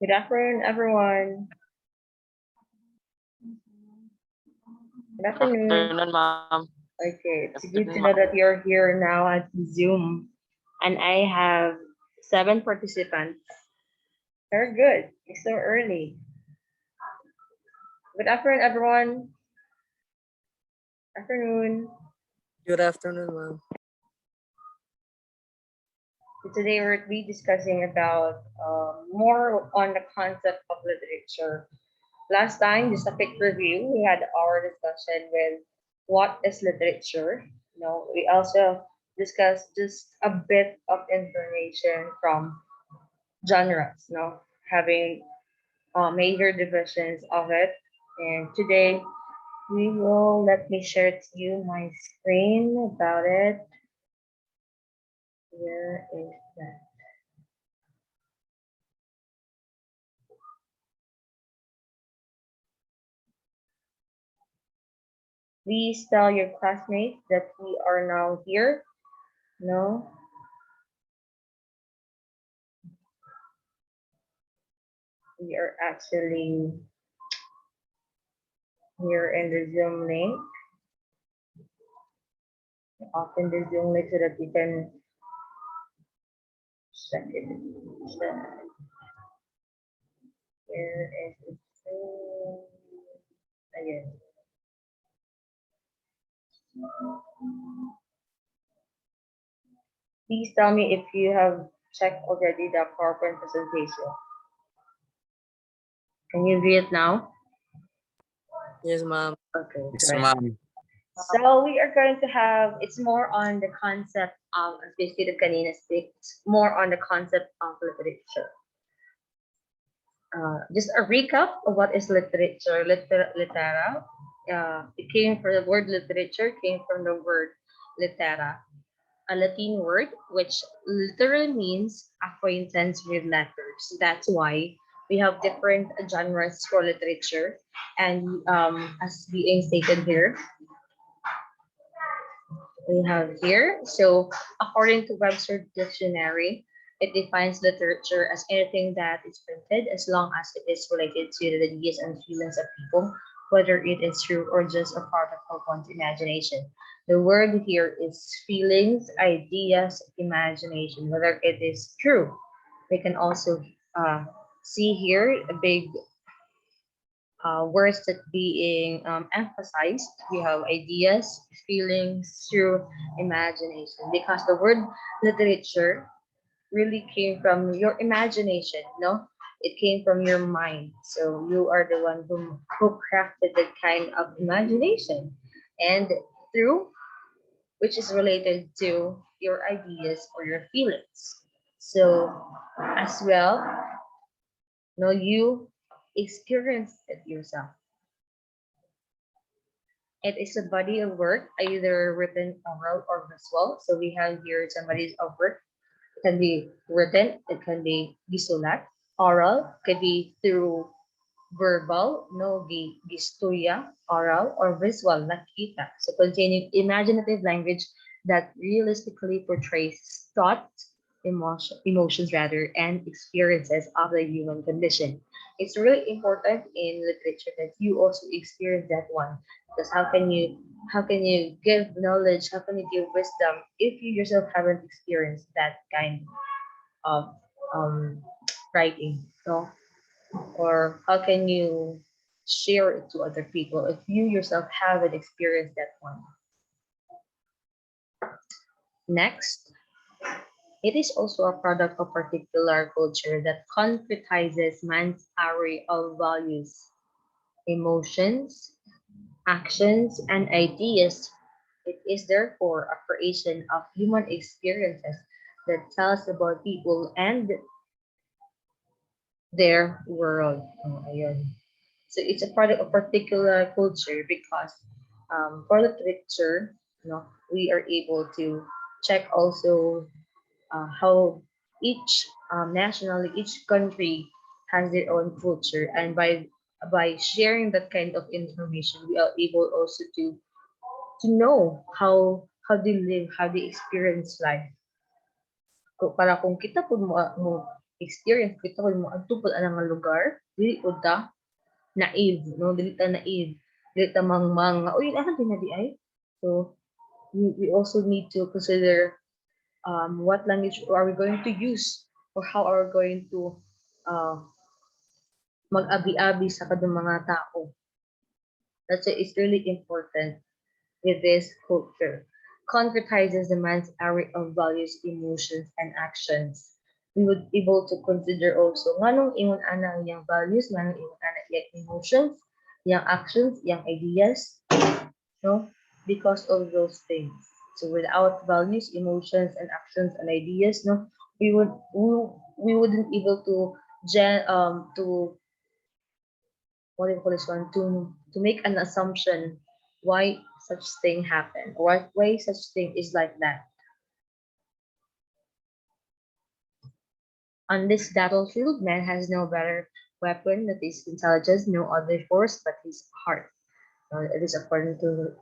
Good afternoon, everyone. Good afternoon. Afternoon, ma'am. Okay, it's Afternoon, good to ma'am. know that you're here now at Zoom. And I have 7 participants. Very good. It's so early. Good afternoon, everyone. Afternoon. Good afternoon, ma'am. So today we'll be discussing about more on the concept of literature. Last time, just a quick review, we had our discussion with what is literature. We also discussed just a bit of information from genres, having major divisions of it. And today let me share to you my screen about it. Where is that? Please tell your classmates that we are now here. No, we are actually here in the Zoom link. Open the Zoom link so that you can check it. Check. Here is the Zoom. Again. Please tell me if you have checked already the PowerPoint presentation. Can you view it now? Yes, ma'am. Okay, Yes, great. ma'am. So we are going to have, it's more on the concept of, as we stated kanina, it's more on the concept of literature. Just a recap of what is literature. Litera. It came from the word literature, came from the word litera, a Latin word which literally means acquaintance with letters. That's why we have different genres for literature, and as being stated here, we have here. So according to Webster Dictionary, it defines literature as anything that is printed as long as it is related to the ideas and feelings of people, whether it is true or just a product of one's imagination. The word here is feelings, ideas, imagination, whether it is true. We can also see here a big words that being emphasized. We have ideas, feelings, through imagination, because the word literature really came from your imagination, no? It came from your mind. So you are the one who crafted that kind of imagination. And through, which is related to your ideas or your feelings. So as well, no, you experience it yourself. It is a body of work, either written, oral, or visual. So we have here some bodies of work. It can be written, it can be visual, oral, could be through verbal, no, gistuya, oral, or visual, nakita. So containing imaginative language that realistically portrays thought, emotions rather, and experiences of the human condition. It's really important in literature that you also experience that one, because how can you give knowledge, how can you give wisdom if you yourself haven't experienced that kind of um, writing, no? Or how can you share it to other people if you yourself haven't experienced that one? Next, it is also a product of particular culture that concretizes man's array of values, emotions, actions, and ideas. It is therefore a creation of human experiences that tells about people and their world. Oh, ayun. So it's a product of particular culture because for literature, we are able to check also how each each country has their own culture, and by sharing that kind of information, we are able also to know how they live, how they experience life. Para kung kita po mo experience kita kung mo adto pud ana nga lugar, dili pud ta naive, no? Dili ta naive, dili ta mangmang nga, uy, ano din na di ay? So, we also need to consider what language are we going to use or how are we going to uh, mag-abi-abi sa kadong mga tao. That's why it's really important with this culture. Concretizes the man's array of values, emotions, and actions. We would able to consider also nganong ingon ana yang values, nganong ingon ana yang emotions, yang actions, yang ideas, no? Because of those things. So without values, emotions, and actions and ideas, no, we wouldn't able to to what do you call this one to make an assumption why such thing happened or why such thing is like that. On this battlefield, man has no better weapon than his intelligence, no other force but his heart. It is according to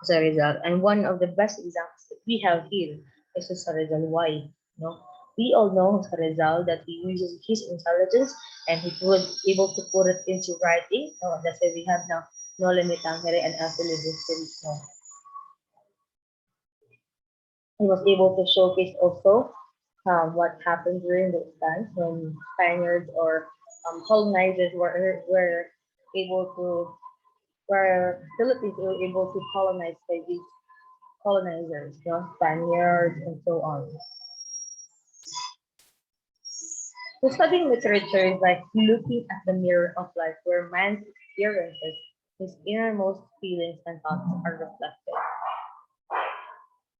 Rizal. And one of the best examples that we have here is Rizal. Why? No, we all know Rizal that he uses his intelligence and he was able to put it into writing. No, that's why we have now no limit tangere and after no. He was able to showcase also what happened during those times when Spaniards or colonizers were able to where Philippines were able to colonize by these colonizers, you know, Spaniards and so on. So studying literature is like looking at the mirror of life where man's experiences, his innermost feelings and thoughts are reflected.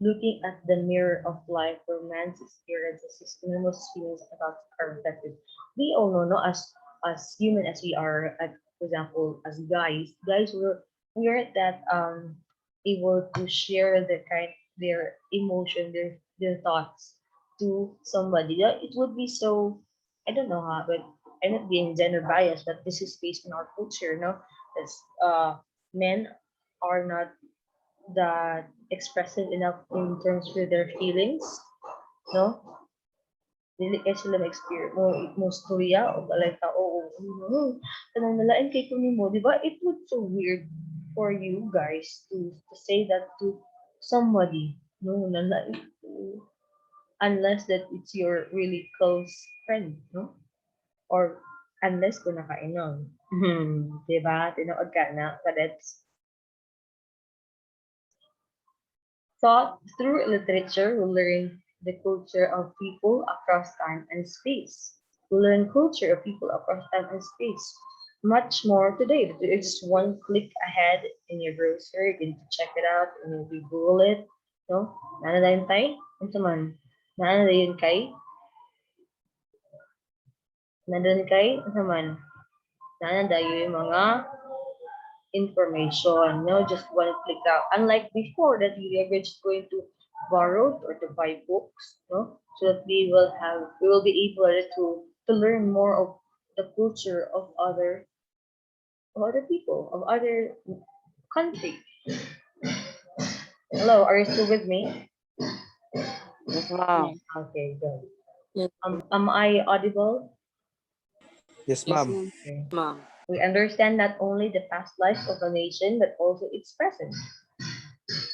Looking at the mirror of life where man's experiences, his innermost feelings and thoughts are reflected. We all know, no, as human as we are, for example, as guys we aren't that able to share their emotion, their thoughts to somebody. Yeah, it would be so I don't know how, but I'm not being gender biased, but this is based on our culture, no? That's men are not that expressive enough in terms with their feelings, no? Dili kay sila ma-experience mo storya o like oo, kanang nalain kay ko nimo, di ba? It would so weird for you guys to say that to somebody, no, nalain ko, unless that it's your really close friend, no? Or unless ko nakainom. Di ba? Tinood ka na, kadets. Thought through literature, we learn the culture of people across time and space. We learn culture of people across time and space. Much more today. It's just one click ahead in your browser. You can check it out and you Google it. No? Nana dayon tay? Unsa man? Nana dayon kay? Nandun kay? Unsa man? Nana dayon yung mga information, just one click out. Unlike before that we were just going to borrow or to buy books, so that we will be able to learn more of the culture of other people, of other country. Hello, are you still with me? Yes, ma'am. Okay, good. Yes, Am I audible? Yes, yes, ma'am. Okay. ma'am. We understand not only the past life of a nation, but also its present.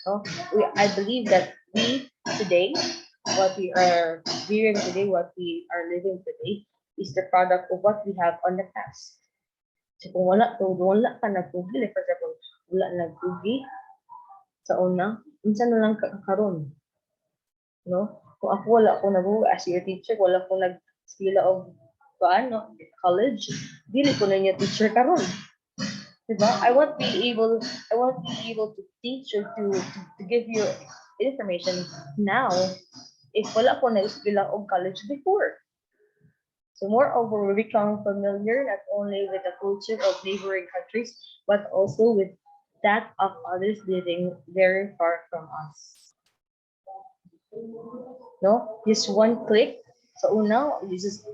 No? I believe that we today, what we are viewing today, what we are living today, is the product of what we have on the past. So kung wala ka nagpugi, like for example, wala nagpugi sa una, minsan na lang karon, no? Kung ako wala ko nagpugi as your teacher, wala ko nag-skila of paano, college, dili ko na niya teacher karon. Diba? I want be able to teach you to give you information now if wala ko na iskila og college before. So moreover, we become familiar not only with the culture of neighboring countries, but also with that of others living very far from us. No? Just one click. So una, this is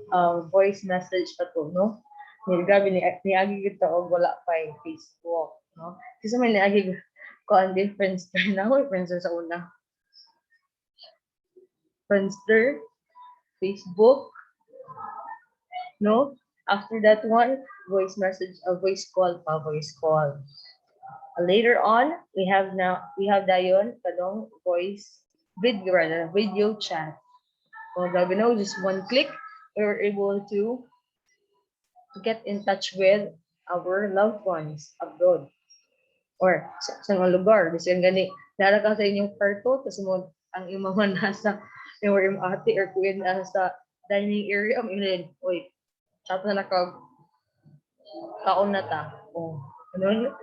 voice message pa to, no? Grabe niagi kita og wala pa Facebook, no? Kasi may niagi ko ang difference na Friendster sa una. Friendster, Facebook, No? After that one, voice message, a voice call, pa voice call. Later on, we have dayon kanong voice video rather video chat. So just one click, we're able to get in touch with our loved ones abroad or sa mga lugar. Kasi gani, dara ka sa inyong kwarto, tapos mo ang imong mga nasa yung imong ate or kuya nasa dining area, mo yun, uy, chat na kag kaon na ta. Oh, ano,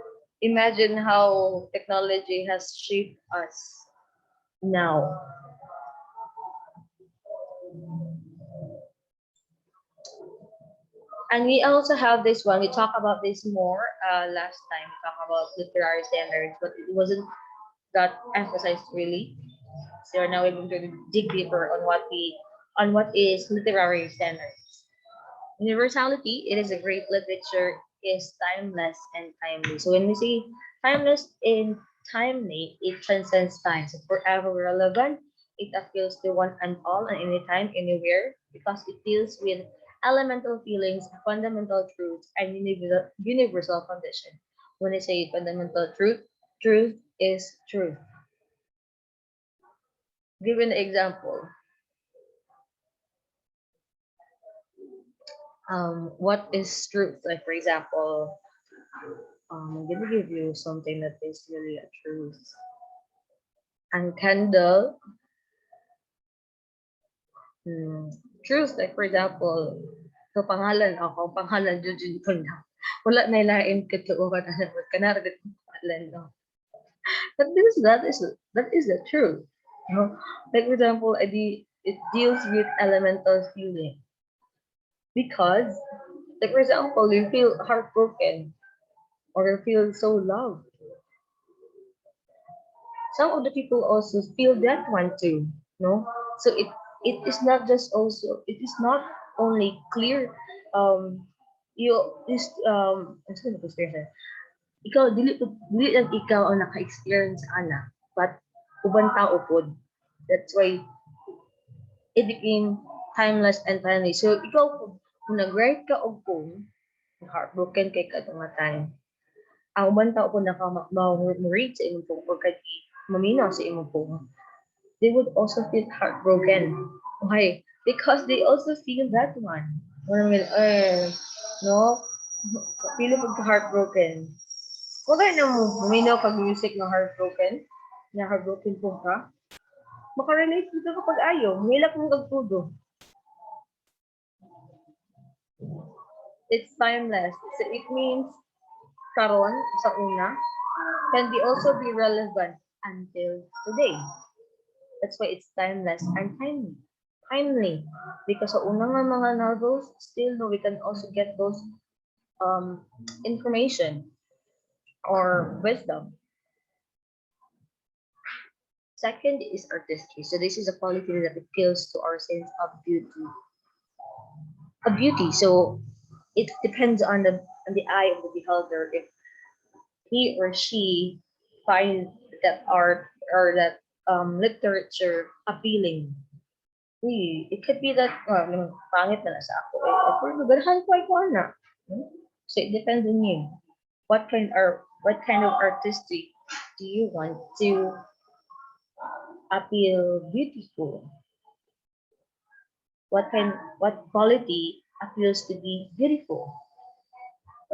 imagine how technology has shaped us now. And we also have this one. We talked about this more last time. We talked about literary standards, but it wasn't that emphasized really. So now we're going to dig deeper on what is literary standards. Universality, it is a great literature, is timeless and timely. So when we say timeless and timely, it transcends time. So forever relevant, it appeals to one and all and anytime, anywhere, because it deals with elemental feelings, fundamental truths, and universal condition. When I say fundamental truth, truth is truth. Give an example. What is truth? Like for example, I'm gonna give you something that is really a truth. And candle, hmm, truth. Like for example, so pangalan ako, pangalan Jujun ko na. Wala na ilain katuokan na kanara kat pangalan no. But this that is the truth. You know? Like for example, it deals with elemental feeling because, like for example, you feel heartbroken or you feel so loved. Some of the people also feel that one too, no? So it is not just also it is not only clear you is ano sa experience ikaw dili lang ikaw ang naka-experience ana but ubang tao pod, that's why it became timeless and timely. So ikaw po kung nag-write ka og poem heartbroken kay kadtong nga time, ang ubang tao po read sa imong poem or kadi maminaw sa imong poem, they would also feel heartbroken. Why? Because they also feel that one. When I mean, no, feel pag heartbroken. Kung kaya na mo, buminaw pag music na heartbroken, na heartbroken po ka, makarelate dito kapag ayaw, hilak mong kagtudo. It's timeless. So it means karon sa una can be also be relevant until today. That's why it's timeless and timely. Timely. Because sa unang nga mga novels, still no, we can also get those information or wisdom. Second is artistry. So this is a quality that appeals to our sense of beauty. A beauty. So it depends on the eye of the beholder if he or she finds that art or that literature appealing. It could be that, pangit na lang sa ako. Pero ganahan ko ay ko na. So it depends on you. What kind of artistry do you want to appeal beautiful? What quality appeals to be beautiful?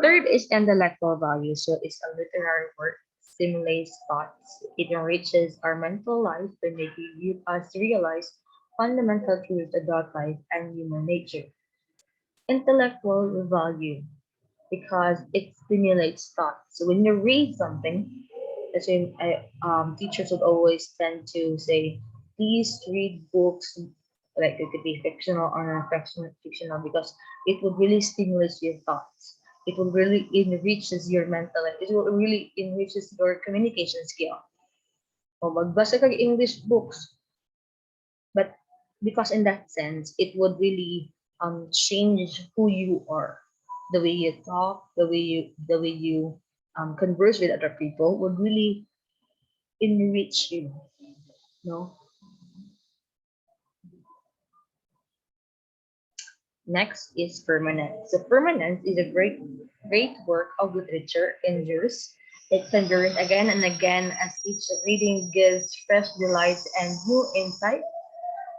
Third is intellectual value. So it's a literary work, stimulates thoughts. It enriches our mental life by making us realize fundamental truths about life and human nature. Intellectual value because it stimulates thought. So when you read something, that's when teachers would always tend to say, please read books, like it could be fictional or non-fictional, because it would really stimulate your thoughts. It will really enriches your mental life. It will really enriches your communication skill. O magbasa kag English books, but because in that sense, it would really change who you are. The way you talk, the way you converse with other people would really enrich you. No. Next is permanence. So permanence is a great work of literature endures. It endures again and again as each reading gives fresh delight and new insight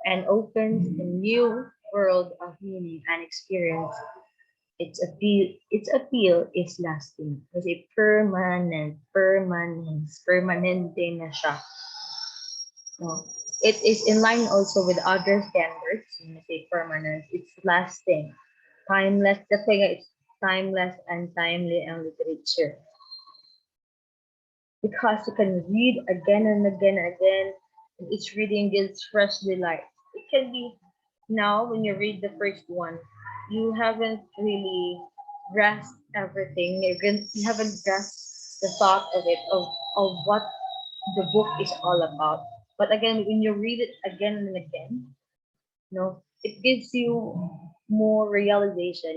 and opens a new world of meaning and experience. Its appeal is lasting. Kasi permanente na siya. No? It is in line also with other standards. When you say permanent, it's lasting, timeless. That's why it's timeless and timely in literature because you can read again and again and again, and each reading gives fresh delight. It can be now when you read the first one, you haven't really grasped everything. You haven't grasped the thought of it, of what the book is all about. But again, when you read it again and again, it gives you more realization.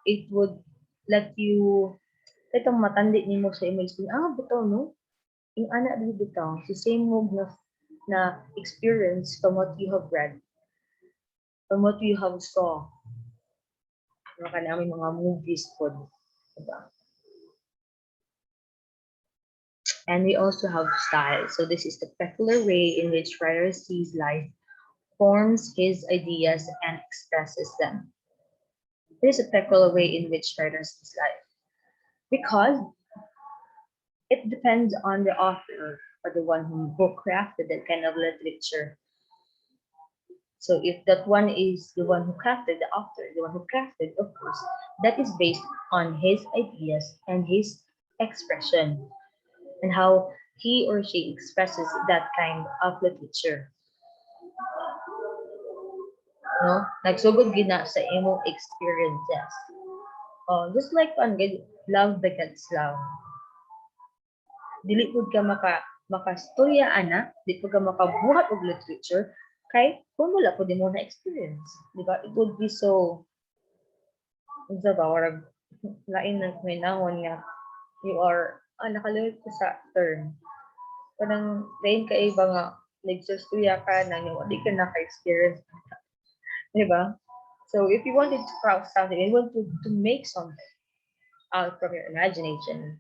It would let you, itong matandi ni mo sa image, buto, no? Yung anak di bitaw, si same move na experience from what you have read, from what you have saw. Mga namin mga movies po. Diba? And we also have style. So this is the peculiar way in which writer sees life, forms his ideas, and expresses them. It is a peculiar way in which writer sees life. Because it depends on the author or the one who crafted that kind of literature. So if that one is the one who crafted, the author, the one who crafted, of course, that is based on his ideas and his expression and how he or she expresses that kind of literature. No? Nagsugod gina sa imong experiences. Oh, just like on love begets love. Dili pud ka makastorya ana, di pud ka makabuhat og literature kay kung wala pud mo na experience, di ba? It would be so unsa ba warag lain na may nahon nga you are nakalimit ko sa term. Kanang lain ka iba nga nagsustorya ka na nga di ka naka-experience, di ba? So if you wanted to craft something, you want to make something out from your imagination,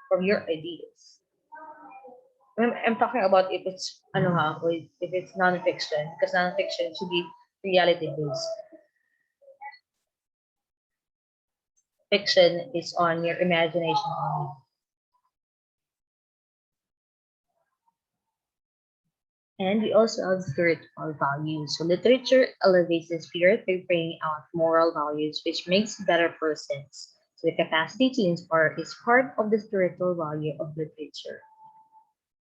from your ideas. I'm talking about if it's if it's non-fiction, because non-fiction should be reality based. Fiction is on your imagination only. And we also have spiritual values. So literature elevates the spirit by bringing out moral values, which makes better persons. So the capacity to inspire is part of the spiritual value of literature.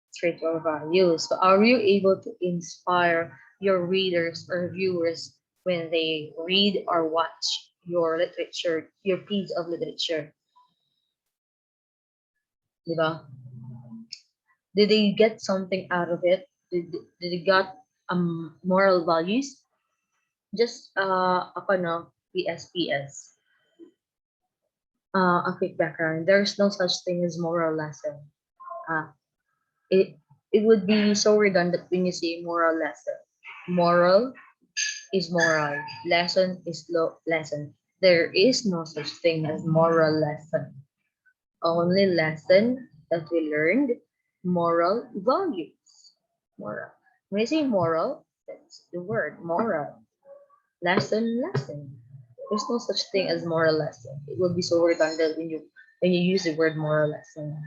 Spiritual values. So are you able to inspire your readers or viewers when they read or watch your literature, your piece of literature? Diba? Did they get something out of it? Did they got moral values? Just ako no, PSPS. A quick background. There's no such thing as moral lesson. Uh, it it would be so redundant when you say moral lesson. Moral is moral. Lesson is lesson. There is no such thing as moral lesson. Only lesson that we learned, moral values. Moral. When I say moral, that's the word moral. Lesson. There's no such thing as moral lesson. It will be so redundant when you use the word moral lesson.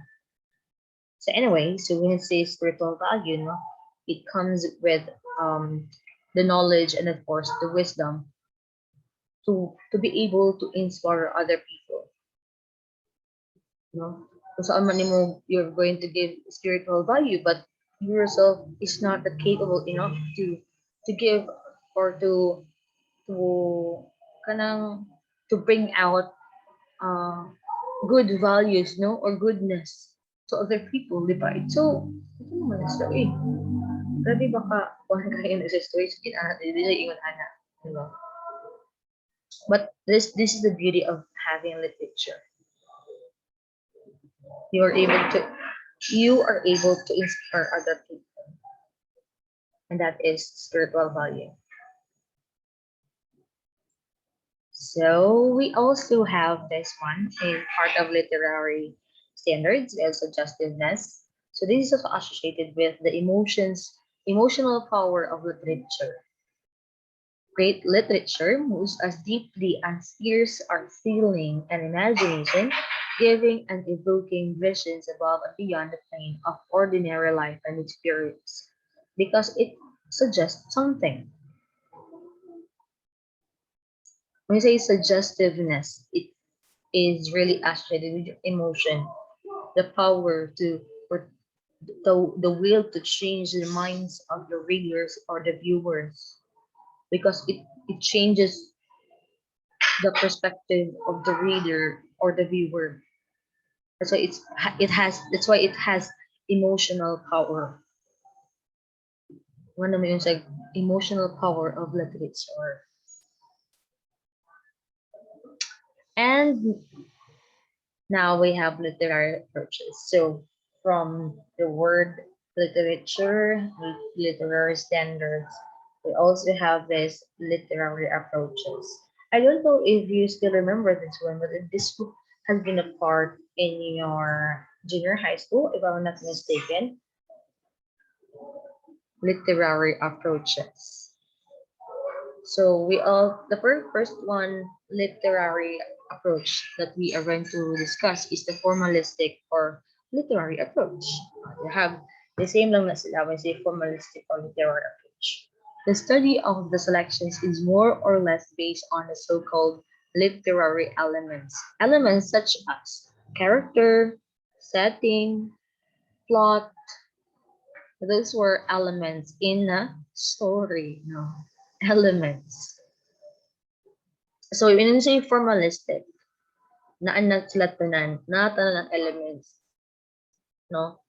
So anyway, so when it says spiritual value, no, it comes with the knowledge and of course the wisdom to be able to inspire other people. No? Kung saan man mo you're going to give spiritual value, but you yourself is not that capable enough to give or to kanang to bring out good values, no, or goodness to other people, di ba? So, ito naman na story. Grabe baka kuhan kayo na sa story sa kinana, hindi na ingon ana, di ba? But this is the beauty of having literature. You are able to inspire other people, and that is spiritual value. So we also have this one in part of literary standards and suggestiveness. So this is also associated with the emotional power of literature. Great literature moves us deeply as ears are feeling and imagination, giving and evoking visions above and beyond the plane of ordinary life and experience. Because it suggests something. When we say suggestiveness, it is really associated with emotion, the power to or the will to change the minds of the readers or the viewers because it changes the perspective of the reader or the viewer. That's why it has emotional power. One of the like emotional power of literature. And now we have literary approaches. So from the word literature, literary standards, we also have this literary approaches. I don't know if you still remember this one, but this book has been a part in your junior high school, if I'm not mistaken. Literary approaches. So the first one literary approach that we are going to discuss is the formalistic or literary approach. You have the same lang na sila when say formalistic or literary approach. The study of the selections is more or less based on the so-called literary elements. Elements such as character, setting, plot, those were elements in a story. No, elements. So when you say formalistic, naan na sila tanan, ng elements, no?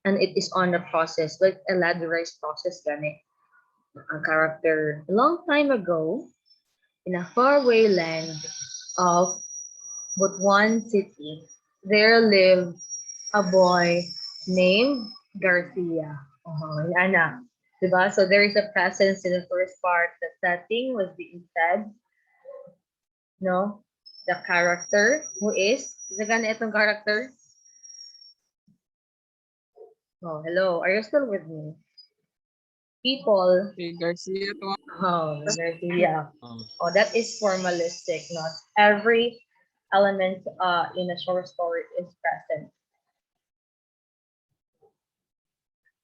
And it is on the process, like a ladderized process gani. Ang character, a long time ago, in a faraway land of but one city, there lived a boy named Garcia. Anak. Diba? So there is a presence in the first part. The setting was being said, no? The character who is gana itong character? Oh, hello. Are you still with me? People. Si Garcia to. Oh, Garcia. Oh, that is formalistic. Not every element in a short story is present.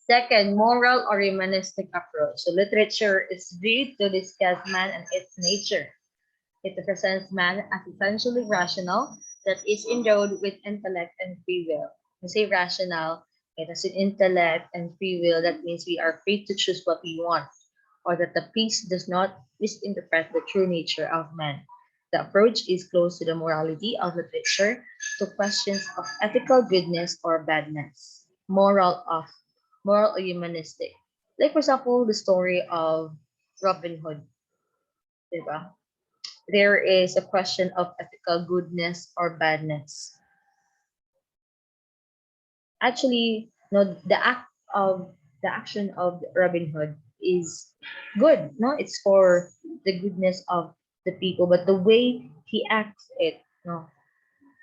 Second, moral or humanistic approach. So literature is viewed to discuss man and its nature. It represents man as essentially rational that is endowed with intellect and free will. When we say rational, it has an intellect and free will. That means we are free to choose what we want, or that the piece does not misinterpret the true nature of man. The approach is close to the morality of literature, to questions of ethical goodness or badness, moral or humanistic. Like for example, the story of Robin Hood, diba? There is a question of ethical goodness or badness. Actually, no, the action of Robin Hood is good. No, it's for the goodness of the people, but the way he acts it, no,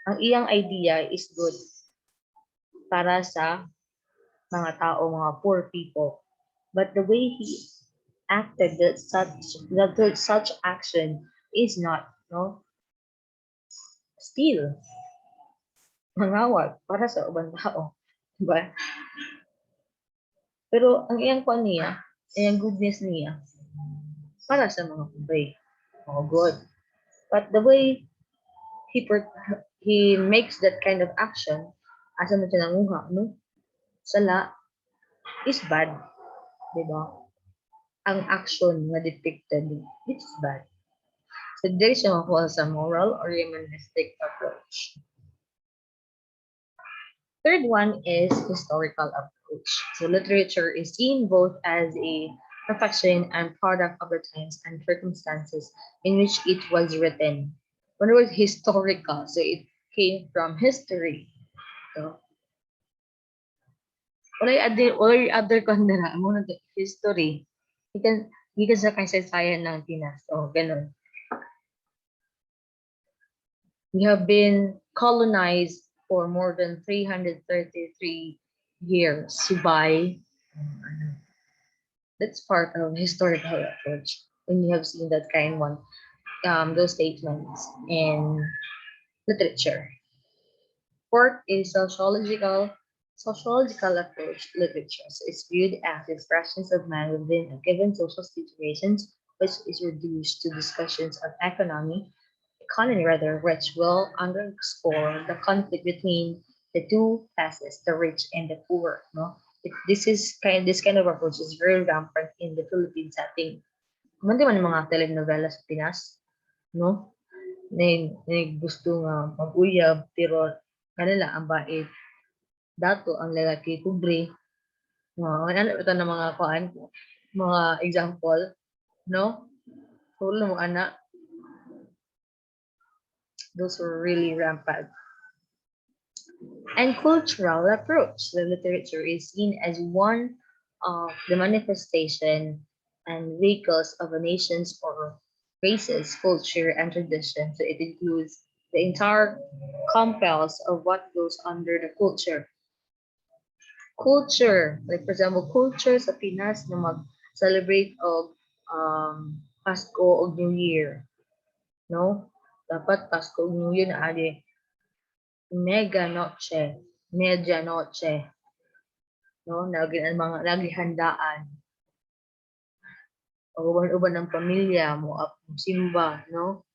ang iyang idea is good para sa mga tao, mga poor people. But the way he acted such action is not, no, still mangawag para sa ubang tao. Diba? Pero ang iyang kwan niya, iyang goodness niya, para sa mga kubay. Oh, good. But the way he makes that kind of action, asa na siya nanguha, no? Sala is bad. Diba? Ang action na depicted, it's bad. So there is siya makuha sa moral or humanistic approach. Third one is historical approach. So literature is seen both as a reflection and product of the times and circumstances in which it was written. When it was historical, so it came from history. So, walay other kondera, amo history. You can sa kasaysayan ng Pinas. Oh, ganun. We have been colonized for more than 333 years by, that's part of historical approach. When you have seen that kind one, those statements in literature. Fourth is sociological approach to literature. So it's viewed as expressions of man within a given social situations, which is reduced to discussions of economy rather, which will underscore the conflict between the two classes, the rich and the poor. No, this kind of approach is very rampant in the Philippine setting. Man, di man yung mga telenovela sa Pinas, no? Na gusto nga mag-uyab, pero kanila ang bait. Dato ang lalaki pobre. Ano ito na mga kuan, mga example, no? Tulo mo anak, those were really rampant. And cultural approach. The literature is seen as one of the manifestation and vehicles of a nation's or race's culture and tradition. So it includes the entire compels of what goes under the culture. Culture, like for example, culture sa Pinas na mag-celebrate of Pasko o New Year. No? Dapat Pasko o New Year na ali mega noche, media noche, no? Lagi ang mga lagi handaan. O uban-uban ng pamilya mo, simba, no?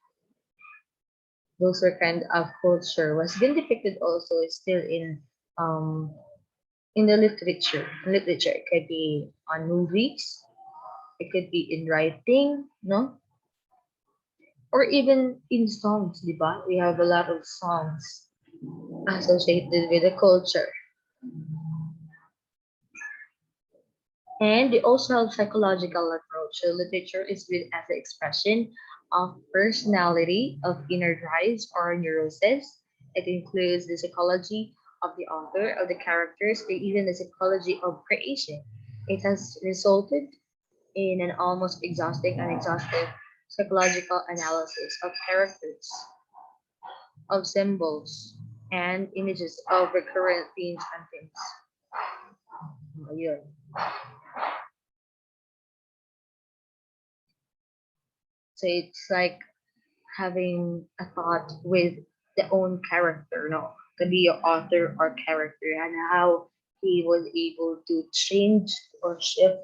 Those are kind of culture. What's been depicted also is still in the literature. Literature, it could be on movies, it could be in writing, no? Or even in songs, di ba? We have a lot of songs associated with the culture. And they also have psychological approach. So literature is viewed as an expression of personality, of inner drives or neuroses. It includes the psychology of the author, of the characters, or even the psychology of creation. It has resulted in an almost exhausting and exhaustive psychological analysis of characters, of symbols, and images of recurrent themes and things. Ayun. So it's like having a thought with the own character, no? Could be your author or character and how he was able to change or shift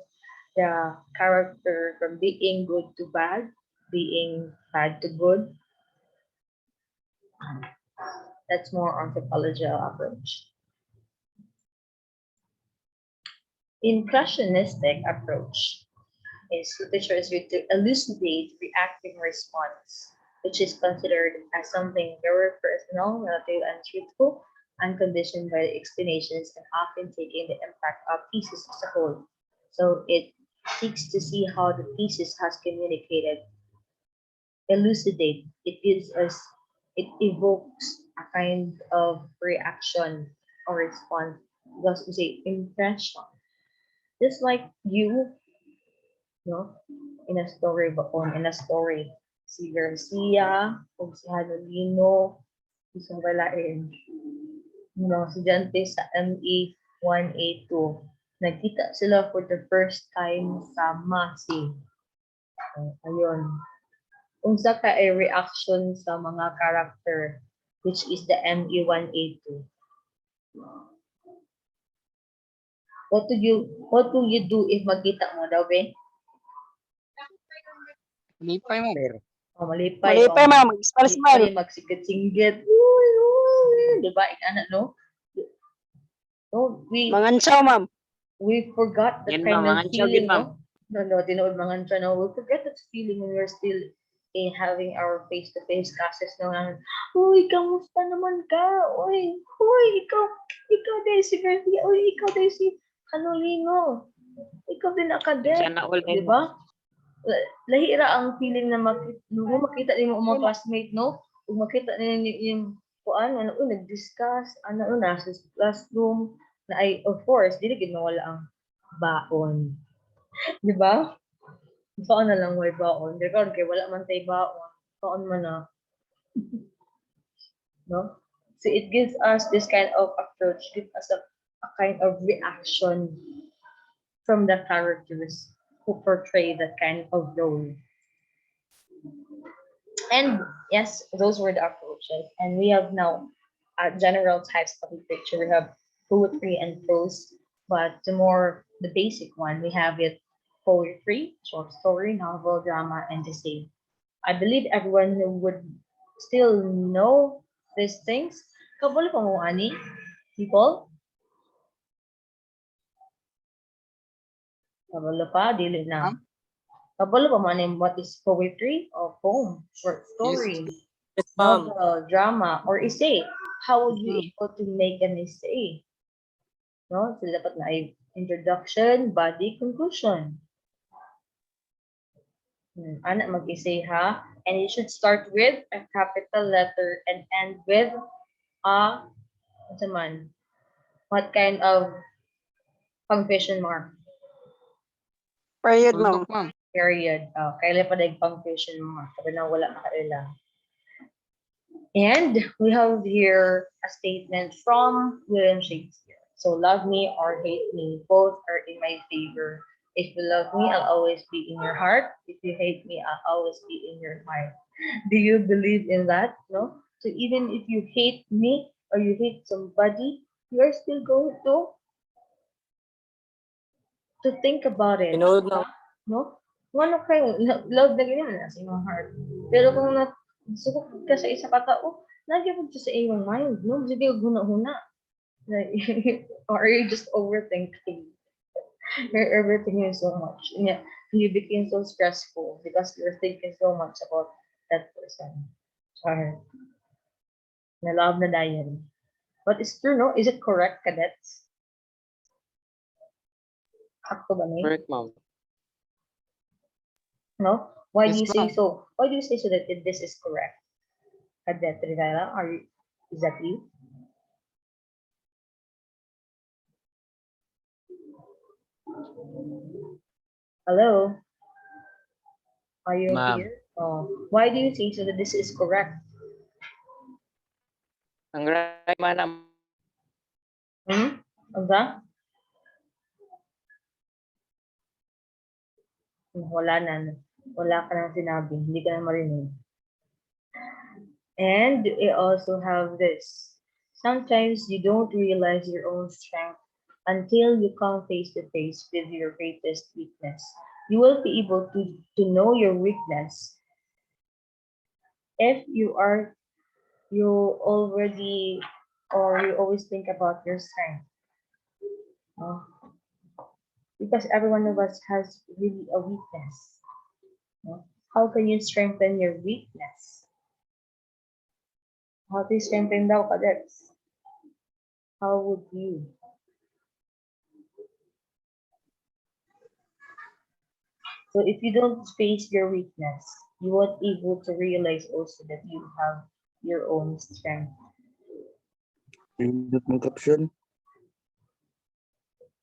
the character from being good to bad, being bad to good. That's more on psychological approach. Impressionistic approach is literature is used to elucidate reacting response, which is considered as something very personal, relative, and truthful, unconditioned by the explanations and often taking the impact of pieces as a whole. So it seeks to see how the thesis has communicated, elucidate. It gives us, it evokes a kind of reaction or response. Thus, we say impression. Just like you, no? In a story baon, in a story. Si Garcia, o si Hanolino, isang balain. Estudyante sa ME 182. Nagkita sila for the first time sa Masi. Ayun. Unsa ka ay reaction sa mga character, which is the ME 182. What do you do if magkita mo daw, be? Lipay mo. Malipay. Malipay, ma'am. Smile. Magsikit-singgit. Uy, uy. Diba? No? No, Mangansaw, ma'am. we forgot that Yan, kind ma'am. of Mga tiyogin, feeling, no? No, tinood mangansa, no? We forget that feeling when we're still having our face-to-face classes, no? Uy, kamusta naman ka? Uy, ikaw din si Garcia. Uy, ikaw din si Hanolino. Ikaw din akadet. Sana all Di ba? Lahira ang feeling na makita din mo mga classmate, no? Kung makita din yung kuan, nag-discuss, nasa classroom, na ay, of course, dili gid mawala ang baon. Di ba? Saan na lang may baon. Record kay wala man tay baon. Saan man na. no? So it gives us this kind of approach, gives us a kind of reaction from the characters who portray that kind of role. And yes, those were the approaches. And we have now general types of literature. We have poetry and prose, but the basic one, we have it poetry, short story, novel, drama, and essay. I believe everyone who would still know these things. Kabalo pa mo, ani? People? Kabalo pa, dili na. Ma'am? Kabalo pa mo, ani, what is poetry or poem, short Yes. story, Yes, ma'am. novel, drama, or essay? How would you Mhm. able to make an essay? No? So dapat na ay introduction, body, conclusion. Ana mag-essay ha? And you should start with a capital letter and end with a, what's man, what kind of punctuation mark? Period, Full ma'am. stop, ma'am. Period. Kailan pa na punctuation mark? Sabi na wala makaila. And we have here a statement from William Shakespeare. So love me or hate me, both are in my favor. If you love me, I'll always be in your heart. If you hate me, I'll always be in your heart. Do you believe in that? No? So even if you hate me or you hate somebody, you are still going to think about it. Tinood na. No? Kung ano kayo, love na ganyan na sa inyong heart. Pero kung sukot ka sa isa ka tao, nagyapag siya sa iyong mind, no? Sige, huna-huna. Like, or are you just overthinking? You're overthinking so much. And yeah, you became so stressful because you're thinking so much about that person. Or, na love na diary. But it's true, no? Is it correct, cadets? Sakto ba ni? Correct, ma'am. No? Why do Yes, you say ma'am. so? Why do you say so that this is correct? Cadet Rivera, is that you? Hello? Are you Ma'am. here? Oh, why do you say so that this is correct? Ang right man, ma'am. Ano ba? Wala na. Wala ka nang sinabi. Hindi ka na marinig. And we also have this. Sometimes you don't realize your own strength until you come face to face with your greatest weakness. You will be able to know your weakness if you already or you always think about your strength. No? Because every one of us has really a weakness. No? How can you strengthen your weakness? How to strengthen daw cadets? How would you? So if you don't face your weakness, you won't able to realize also that you have your own strength. Pindot mong caption.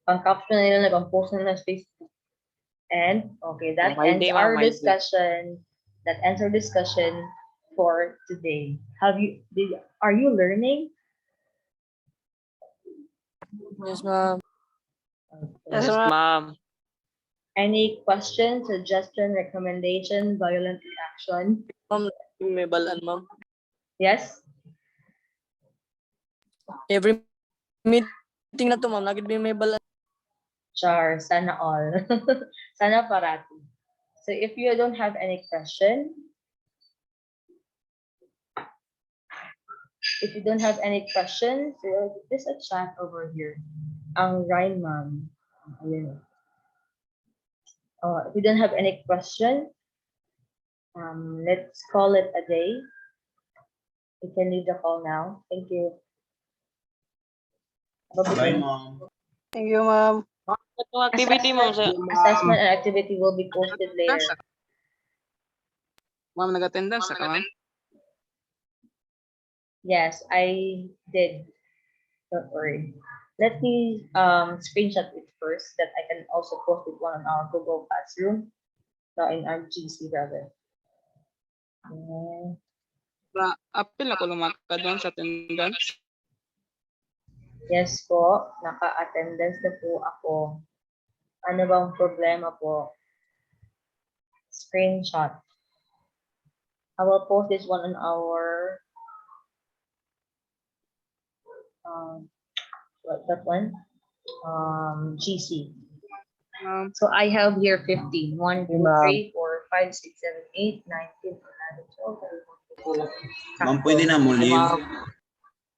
Ang caption nila nag-post na sa Facebook. And okay, that My ends day, our ma'am, my day. discussion. That ends our discussion for today. Are you learning? Yes, ma'am. Yes, Yes, ma'am. ma'am. Any question, suggestion, recommendation, violent reaction? Ma'am, may balaan, ma'am. Yes? Every meeting na to, ma'am, lagi may balaan. Char, sana all. Sana parati. So if you don't have any question, if you don't have any questions, there's a chat over here. Ang Ryan ma'am. Ayun. If you don't have any question, let's call it a day. You can leave the call now. Thank you. Bye, mom. Thank you, ma'am. Itong activity, ma'am, sa... Assessment and activity will be posted later. Ma'am, nag-attendance ka, ma'am? Yes, I did. Don't worry. Let me screenshot it first that I can also post it one on our Google Classroom. No, in our GC rather. Apil ako lumakad doon sa attendance. Yes po, naka-attendance na po ako. Ano bang problema po? Screenshot. I will post this one on our that one? GC. So I have here 15. 1, 2, 3, 4, 5, 6, 7, 8, 9, 10, 11, 12, 13, 14. Ma'am, pwede na mo leave.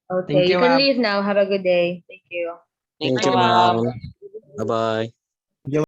Okay, Thank you you, can ma'am. leave now. Have a good day. Thank you. Thank you, ma'am. Bye-bye.